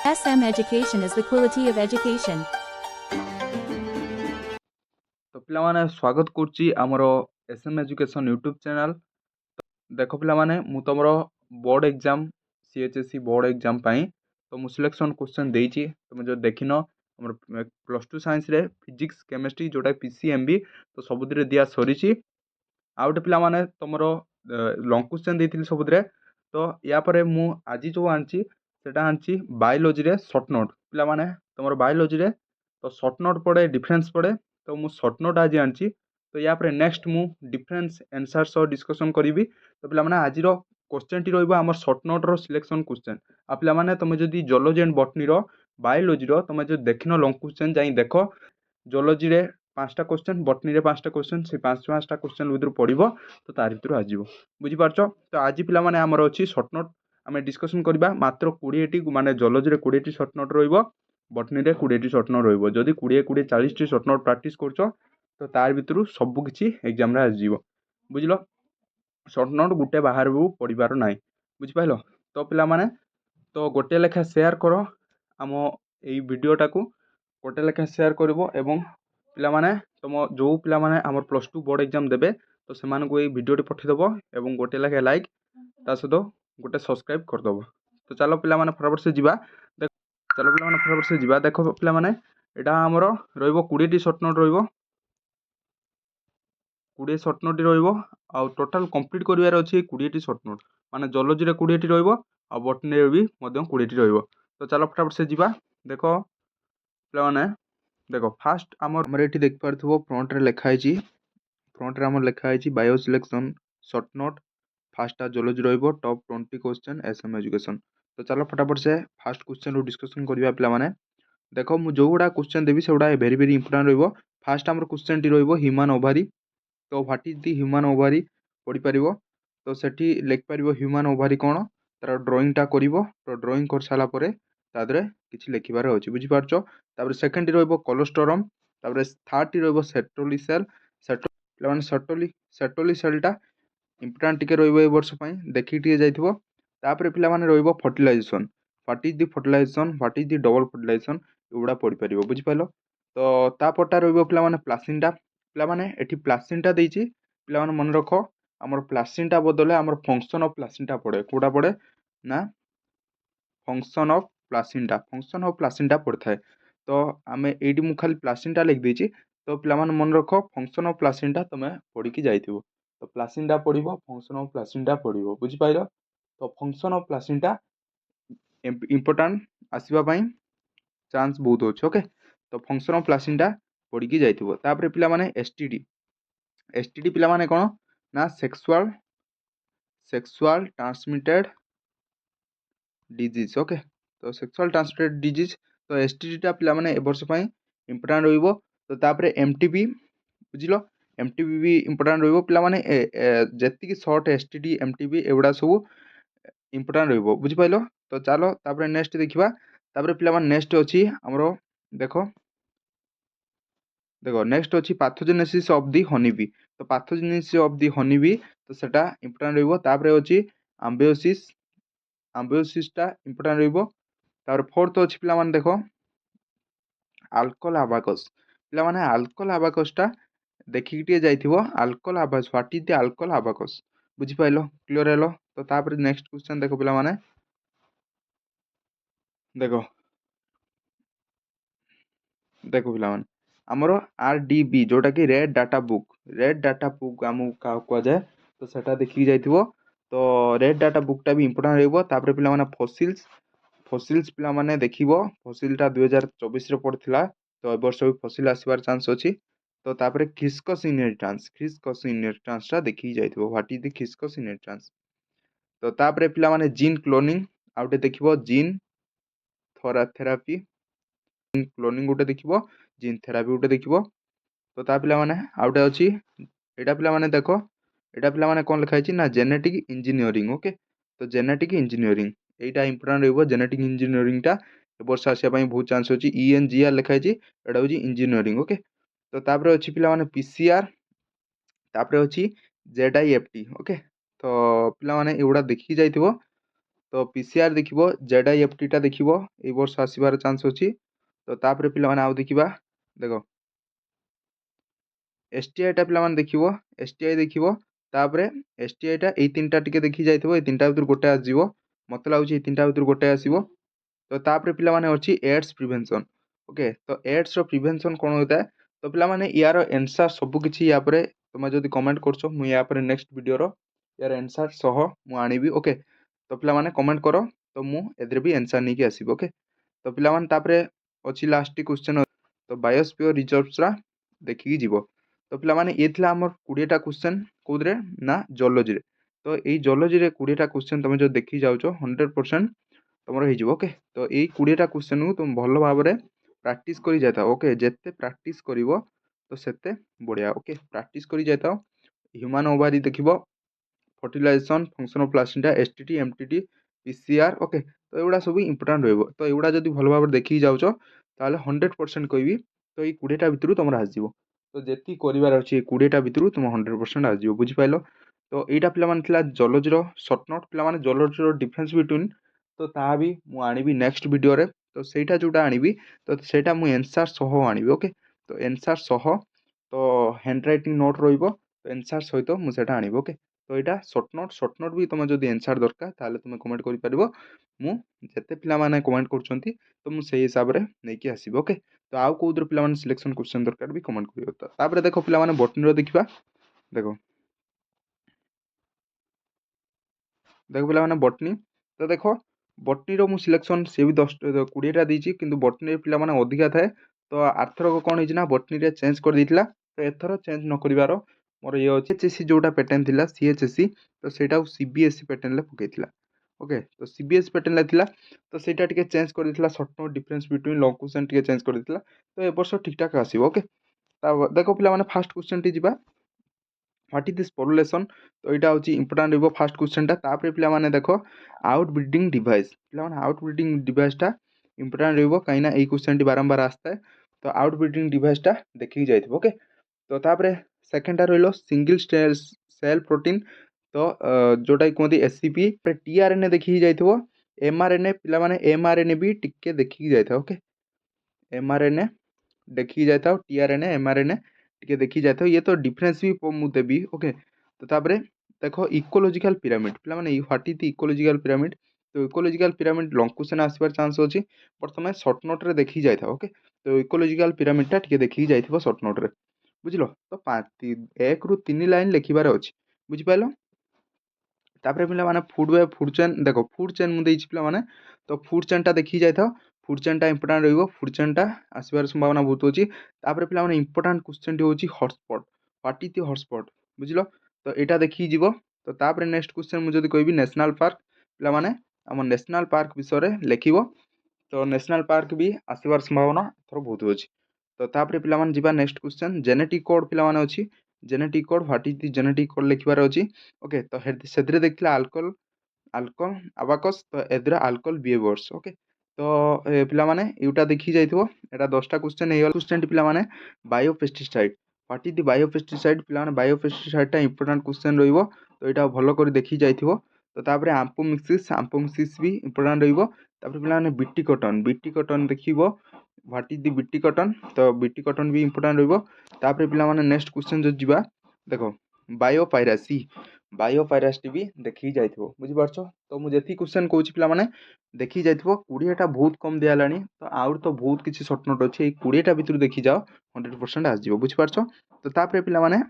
SM Education is the quality of education. तो पिलामाने स्वागत करछि हमरो एसएम एजुकेशन यूट्यूब चैनल। देखो पिलामाने मु तमरो बोर्ड एग्जाम सीएचएससी बोर्ड एग्जाम पाई तो मु सिलेक्शन क्वेश्चन देछि तुम जो देखिनो हमर प्लस 2 साइंस रे फिजिक्स केमिस्ट्री जोटा पीसीएमबी तो सबुदिरे दिया सरीछि। आउटे पिलामाने तमरो लॉन्ग क्वेश्चन देथिल सबुदिरे तो या परे मु आजि जो आंछि सेटा आंछि बायोलॉजी रे शॉर्ट नोट पिलामाने तमरो बायोलॉजी रे तो शॉर्ट नोट पड़े डिफरेंस पड़े तो मु शॉर्ट नोट आज आंछि तो या परे नेक्स्ट मु डिफरेंस आंसर सह डिस्कशन करिवि। तो पिलामाने आजिर क्वेश्चन टी रहइबो हमर शॉर्ट नोट रो सिलेक्शन क्वेश्चन आ पिलामाने तमे जदि जियोलॉजी एंड बॉटनी रो बायोलॉजी रो तमे जो देखिनो लॉन्ग क्वेश्चन जाई देखो जियोलॉजी रे 5टा क्वेश्चन बॉटनी रे 5टा क्वेश्चन से 5टा क्वेश्चन विदर पड़िबो तो तार भितर आजिबो बुझि पारछो। तो आज पिलामाने हमर अछि शॉर्ट नोट आमे डिस्कशन करबा मात्र 20 टी माने जियोलॉजी रे 20 टी शॉर्ट नोट रहइबो बॉटनी रे 20 टी शॉर्ट नोट रहइबो जदि 20 40 टी शॉर्ट नोट प्रैक्टिस करछो तो तार भितर सब किछि एग्जाम रे आजिबो बुझिलो। शॉर्ट नोट गुटे बाहर भी पढ़िबार नाई बुझिपाइल। तो पिला माने तो गोटे लेखा शेयर करो आम यही वीडियोटा को गोटे लेखा शेयर करिवो एवं पिला माने तुम जो पिला माने हमर प्लस 2 बोर्ड एग्जाम देबे तो सेमान को यही वीडियोटी पठेदेव एवं गोटे लेखा लाइक ता सहित गोटे सब्सक्राइब करदेव। तो चलो पिला माने फटाफट से जीवा देख चलो पिला माने फटाफट से जीवा देखो पिला माने एटा हमर रहइबो 20 टी शॉर्ट नोट रहइबो 20 शॉर्ट नोट रहइबो आ टोटल कंप्लीट करिवार अछि 20 टी शॉर्ट नोट माने जियोलॉजी रे 20 टी रहइबो आ बॉटनी रे भी मध्यम 20 टी रहइबो। तो चलो फटाफट से जीवा देखो पिला माने देखो फास्ट हमर एठी देख पारथबो फ्रंट रे लिखा है फ्रंट रे हमर लिखा है bio selection short note first geology रहइबो टॉप 20 क्वेश्चन एसएम एजुकेशन। तो चलो फटाफट से फास्ट क्वेश्चन रो डिस्कशन करिवा पिला माने देखो मु जो गुडा क्वेश्चन देबी से गुडा वेरी वेरी इंपोर्टेंट रहइबो। फास्ट हमर क्वेश्चन टी रहइबो ह्यूमन ओवरी तो what is the human ovary पढ़ी पारिबो तो सेठी लिख पारिबो ह्यूमन ओवरी कोन तार ड्राइंग टा करिवो तो ड्राइंग कर साला परे तादरे किछि लिखिबार अछि बुझि पारछो। तापर सेकंड टी रहइबो कोलेस्टेरम तापर थर्ड टी रहइबो सेटोली सेल सेटो माने सेटोली सेल टा इंपोर्टेंट टिके रहइबो ए वर्ष पई देखि टिके जाइथिबो। तापर पिला माने रहइबो fertilization what is the fertilization what is the double fertilization एगुडा पढ़ी पारिबो बुझि पाइलो। तो तापरटा रहइबो पिला माने प्लासिंटा पिला माने एठी प्लासिंटा देइछि पिला माने मन रखो हमर प्लासिंटा बदले हमर फंक्शन ऑफ प्लासिंटा पड़े कोडा पड़े ना फंक्शन ऑफ प्लासिंटा पड़ता है। तो आमे एडी मु खाली प्लासिंटा लिख देछि तो पिला माने मन रखो फंक्शन ऑफ प्लासिंटा तमे पढ़ी की जाइथिबो तो प्लासिंटा पढ़िबो फंक्शन ऑफ प्लासिंटा पढ़िबो बुझि पाइलो। तो फंक्शन ऑफ प्लासिंटा इंपोर्टेंट आसीबा पई चांस बहुत अछि ओके। तो फंक्शन ऑफ प्लासिंटा पढ़ी की जाइथिबो तापर पिला माने एसटीडी पिला माने कोन ना सेक्सुअल ट्रांसमिटेड डिजीज ओके। तो सेक्सुअल ट्रांसमिटेड डिजीज तो एसटीडी टा पिला माने ए वर्ष पई इंपोर्टेंट रहइबो। तो तापर एमटीबी बुझिलो एमटीबी भी इंपोर्टेंट रहइबो पिला माने जेति की शॉर्ट एसटीडी एमटीबी एवडा सब इंपोर्टेंट रहइबो बुझि पाइलो। तो चलो तापर नेक्स्ट देखिबा तापर पिला माने नेक्स्ट अछि हमरो देखो देखो नेक्स्ट अछि pathogenesis of the honey bee तो pathogenesis of the honey bee तो सेटा इंपोर्टेंट रहइबो। तापर अछि एम्बियोसिस टा इंपोर्टेंट रहइबो। तापर फोर्थ अछि पिला माने देखो अल्कोहल अबाकस पिला माने अल्कोहल अबाकस टा देखि टिए जाइथिबो alcohol abacus what is the alcohol abacus बुझि पाइलो क्लियर हेलो। तो तापर नेक्स्ट क्वेश्चन देखो पिला माने देखो देखो पिला माने हमरो आरडीबी जोटा कि रेड डाटा बुक आम का जाए तो सेटा देखि जाइथिबो। तो रेड डाटा बुक टा भी इंपोर्टेंट रहइबो। तापर पिला माने फसिल्स पिला माने देखिबो फसिल टा 2024 रे पड़थिला तो ए वर्ष भी फसिल आसीबार चांस अछि। तो तापर खिस्कस इनहेरिटेंस टा देखि जाइथिबो what is the crisscross inheritance. तो तापर पिला माने जीन क्लोनिंग आउटे देखिबो जीन थेरापी क्लोनिंग गोटे देखिबो जीन थेरापी गोटे देखिबो। तो ता पिला माने आउटे अछि एटा पिला माने देखो एटा पिला माने कोन लिखा हिची ना जेनेटिक इंजीनियरिंग ओके। तो जेनेटिक इंजीनियरिंग एटा इंपोर्टेंट रहइबो जेनेटिक इंजीनियरिंग टा ए वर्ष आसिया पई बहुत चांस अछि ईएनजीआर लिखा हिची एटा होची इंजीनियरिंग ओके। तो तापर अछि पिला माने पीसीआर तापर अछि जेडआईएफटी ओके। तो पिला माने एउडा देखि जाइथिबो तो पीसीआर देखिबो जेडआईएफटी टा देखिबो ए वर्ष आसीबार चांस अछि। तो तापर पिलामाने आउ देखिबा देखो एसटीआई टा पिलामाने देखिबो एसटीआई देखिबो तापर एसटीआई टा ए तीनटा टिके देखि जाइथिबो ए तीनटा भितर गोटे आसीबो मते लाଗୁଛି ए तीनटा भितर गोटे आसीबो। तो तापर पिलामाने अछि एड्स प्रिवेंशन ओके तो एड्स रो प्रिवेंशन कोन होता है तो पिलामाने यार आंसर सब किछि या परे तुम जदि कमेंट करछो मु या परे नेक्स्ट वीडियो रो यार आंसर सह मु आनिबी ओके। तो पिलामाने कमेंट करो तो मु एदरे भी आंसर नहीं के आसीबो ओके। तो पिलामाने तापरे अछि लास्ट क्वेश्चन तो बायोस्फीयर रिजर्व्स रा देखि जीवो। तो पिलामाने ये थिला हमर 20 टा क्वेश्चन कोदरे ना जियोलॉजी रे। तो एई जियोलॉजी रे 20 टा क्वेश्चन तुम जो देखि जाउछो 100% तुमरो हे जीवो ओके। तो एई 20 टा क्वेश्चन को तुम भलो भाबरे प्रैक्टिस करि जाता ओके जेते प्रैक्टिस करिवो तो सेते बढ़िया ओके प्रैक्टिस करि जाता। ह्यूमन ओवरी देखिबो fertilization function of placenta STT MTT PCR okay. तो एगुड़ा सब इंपोर्टेंट रहइबो तो एगुड़ा जदि भलो भाबरे देखि जाउछो ताले 100% कहबी तो एई 20 टा भितरु तुमर आसीबो। तो जेति करिवार अछि 20 टा भितरु तुम 100% आसीबो बुझि पाइलो। तो एइटा पिला माने थिला जियोलॉजी रो शॉर्ट नोट पिला माने जियोलॉजी रो डिफरेंस बिटवीन तो ता भी मु आनिबी नेक्स्ट वीडियो रे। तो सेटा जोटा आनिबी तो सेटा मु आंसर सह आनिबी ओके। तो आंसर सह तो हैंड राइटिंग नोट रहिबो तो आंसर सहित मु सेटा आनिबी ओके। तो एटा शॉर्ट नोट भी तुम जदि आंसर दरकार ताले तुम कमेंट करि परिबो मु जेते पिला माने कमेंट करछंती तो मु सेही हिसाब रे नै कि आसीबो ओके। तो आउ कोउद्र पिला माने सिलेक्शन क्वेश्चन दरकार भी कमेंट करियो। तो तापर देखो पिला माने बॉटनी रो देखिबा देखो देखो पिला माने बॉटनी तो देखो बॉटनी रो मु सिलेक्शन से भी 10 20 टा दीची किंतु बॉटनी पिला माने अधिका थाए। तो आरथर को कोन हिची ना बॉटनी रे चेंज कर दिथिला तो एथरो चेंज न करिवारो मोर ये अछि एचएससी जोटा पैटर्न थिला सीएचएससी तो सेटा सीबीएसई पैटर्न ले पकेइथिला ओके। तो सीबीएसई पैटर्न ले थिला तो सेटा टिके चेंज कर दिथिला short note difference between long question टिके चेंज कर दिथिला। तो ए वर्ष ठीक ठाक आसीबो ओके। देखो पिला माने फर्स्ट क्वेश्चन टी जिबा व्हाट इज दिस पॉपुलेशन तो यहाँ हूँ इंपोर्टाट रही फास्ट क्वेश्चन टा। तापर पिला माने देखो आउट ब्रीडिंग डिवाइस पिला माने आउट ब्रीडिंग डिवाइस टा इंपोर्टाट रही कहीं ना क्वेश्चन टी बारंबार आसता है। तो आउट ब्रीडिंग डिवाइस टा देखिए जाइए ओके। तो तापर सेकेंड रही सिंगल सेल प्रोटीन तो जोटा कहते एससीपी टीआरएनए देखिए जाइए एमआरएनए पिला माने एमआरएनए भी टिके देखिए जाइए ओके। एमआरएनए देखिए जाता टीआरएनए एमआरएनए टिके देखी जाता ये तो डिफरेंस भी मु देबी ओके। तो तापर देखो इकोलॉजिकल पिरामिड पिला माने what is the ecological pyramid तो इकोलॉजिकल पिरामिड लॉन्ग क्वेश्चन आसबार चांस अछि बर्तमान शॉर्ट नोट रे देखी जाइथा ओके। तो इकोलॉजिकल पिरामिड टा टिके देखी जाइथिबो शॉर्ट नोट रे बुझलो। तो 1 रु 3 लाइन लिखिबार अछि बुझि पाइलो। तापर पिला माने फूड चेन देखो फूड चेन मु देइछि पिला माने तो फूड चेन टा देखी जाइथा फूड चेन टा इंपोर्टेंट रहिबो फूड चेन टा आसबार संभावना बहुत अछि। तापर पिला माने इंपोर्टेंट क्वेश्चन टी होछि hotspot what is the hotspot बुझलो। तो एटा देखी जीवो। तो तापर नेक्स्ट क्वेश्चन मु जदि कहबी नेशनल पार्क पिला माने हम नेशनल पार्क विषय रे लिखिबो। तो नेशनल पार्क भी आसबार संभावना थोड़ा बहुत अछि। तो तापर पिला माने जिबा नेक्स्ट क्वेश्चन जेनेटिक कोड पिला माने अछि genetic code what is the genetic code लिखिबार अछि ओके। तो सेद्रे देखला अल्कोहल अल्कोहल अबाकस तो एद्रा अल्कोहल बिहेवियर्स ओके। तो पिला माने युटा देखि जाइथिबो एटा 10टा क्वेश्चन हेगल क्वेश्चन पिला माने biopesticide what is the biopesticide पिला माने बायोपेस्टिसाइड टा इंपोर्टेंट क्वेश्चन रहइबो। तो एटा भलो कर देखि जाइथिबो। तो तापर आम्पोमिक्सिस भी इंपोर्टेंट रहइबो। तापर पिला माने बीटी कॉटन देखिबो what is the BT cotton तो बीटी कॉटन भी इंपोर्टेंट रहइबो। तापर पिला माने नेक्स्ट क्वेश्चन जो जिबा देखो बायोपायरासी भी देखी जाइथिबो बुझि पारछो। तो मु जेति क्वेश्चन कहूछि पिला माने देखी जाइथिबो 20 टा बहुत कम दिया लानी तो आउर तो बहुत किछि शॉर्ट नोट अछि ए 20 टा भितर देखि जाओ 100% आस जिवो बुझि पारछो। तो तापर पिला माने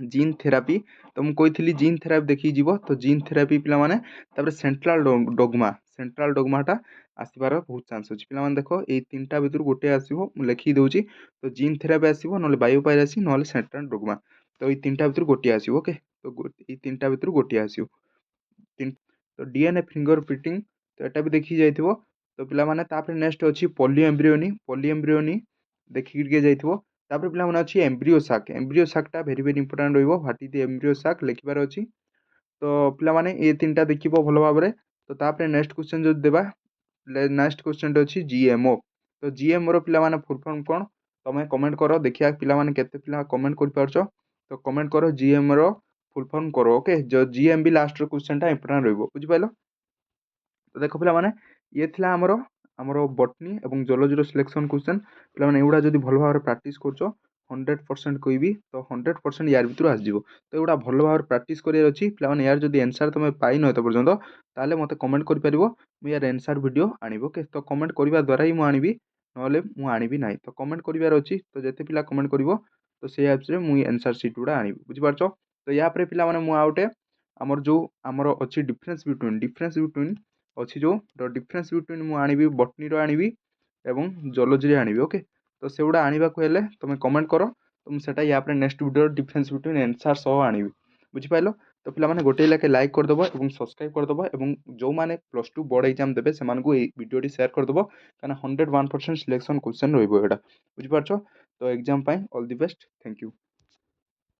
जीन थेरापी तो मु कहिथिली जीन थेरापी देखि जीवो तो जीन थेरापी पिला माने तापर सेंट्रल डोग्मा टा आसीबार बहुत चांस अछि पिला माने देखो ए तीनटा भितर गोटे आसीबो मु लिखि दउछि। तो जीन थेरापी आसीबो नले बायोपायरासी नले सेंट्रल डोग्मा तो ए तीनटा भितर गोटे आसीबो ओके। तो ए तीनटा भितर गोटे आसीबो तो डीएनए फिंगर प्रिंटिंग तो एटा भी देखि जाइथिबो। तो पिला माने तापर नेक्स्ट अछि पॉली एम्ब्रियोनी देखि के जाइथिबो। तापर पिला माने अछि एम्ब्रियो साक टा वेरी वेरी इंपोर्टेंट रहइबो what is the embryo sac लिखिबार अछि। तो पिला माने ए तीनटा देखिबो भलो भाबरे। तो तापर नेक्स्ट क्वेश्चन जो देबा नेक्स्ट क्वेश्चन अछि जीएमओ तो जीएमओ रो पिला माने फुल फॉर्म कोन तमे कमेंट करो देखिया पिला माने केते पिला कमेंट कर पारछो। तो कमेंट करो जीएम रो फुल फॉर्म करो ओके जो जीएम भी लास्ट रो क्वेश्चन टा इंपोर्टेंट रहइबो बुझि पाइलो। ତ ଦେଖ ପିଲାମାନେ ଇଏ ଥିଲା ଆମର ବଟନି ଏବଂ ଜୁଲୋଜିର ସିଲେକ୍ସନ୍ କ୍ୱେଶ୍ଚନ୍। ପିଲାମାନେ ଏଗୁଡ଼ା ଯଦି ଭଲ ଭାବରେ ପ୍ରାକ୍ଟିସ୍ କରୁଛ 100% କହିବି ତ 100% ୟାର ଭିତରୁ ଆସିଯିବ। ତ ଏଗୁଡ଼ା ଭଲ ଭାବରେ ପ୍ରାକ୍ଟିସ୍ କରିବାର ଅଛି ପିଲାମାନେ। ୟାର ଯଦି ଆନ୍ସର୍ ତୁମେ ପାଇନ ଏତେ ପର୍ଯ୍ୟନ୍ତ ତାହେଲେ ମୋତେ କମେଣ୍ଟ କରିପାରିବ, ମୁଁ ୟାର ଆନ୍ସର୍ ଭିଡ଼ିଓ ଆଣିବି। ଓକେ, ତ କମେଣ୍ଟ କରିବା ଦ୍ୱାରା ହିଁ ମୁଁ ଆଣିବି, ନହେଲେ ମୁଁ ଆଣିବି ନାହିଁ। ତ କମେଣ୍ଟ କରିବାର ଅଛି, ତ ଯେତେ ପିଲା କମେଣ୍ଟ କରିବ ତ ସେଇ ଆପ୍ସରେ ମୁଁ ଆନ୍ସର୍ ସିଟ୍ ଗୁଡ଼ା ଆଣିବି, ବୁଝିପାରୁଛ। ତ ୟା ପରେ ପିଲାମାନେ ମୁଁ ଆଉ ଗୋଟେ ଆମର ଅଛି ଡିଫରେନ୍ସ ବିଟୁଇନ୍ ଅଛି ଯେଉଁ ଡିଫରେନ୍ସ ବିଟୁଇନ୍ ମୁଁ ଆଣିବି ବଟନିର ଆଣିବି ଏବଂ ଜୁଲୋଜିରେ ଆଣିବି। ଓକେ, ତ ସେଗୁଡ଼ା ଆଣିବାକୁ ହେଲେ ତୁମେ କମେଣ୍ଟ କର, ତ ମୁଁ ସେଟା ୟା ପରେ next video difference between answer ସହ ଆଣିବି, ବୁଝିପାରିଲ। ତ ପିଲାମାନେ ଗୋଟେ ଲେଖେ ଲାଇକ୍ କରିଦେବ ଏବଂ ସବସ୍କ୍ରାଇବ୍ କରିଦେବ ଏବଂ ଯେଉଁମାନେ +2 ବୋର୍ଡ଼ ଏକ୍ଜାମ୍ ଦେବେ ସେମାନଙ୍କୁ এই ଭିଡ଼ିଓଟି ସେୟାର କରିଦେବ, କାରଣ 101% ସିଲେକ୍ସନ୍ କ୍ୱେଶ୍ଚନ୍ ରହିବ ଏଇଟା, ବୁଝିପାରୁଛ। ତ ଏକ୍ଜାମ୍ ପାଇଁ all the best, thank you.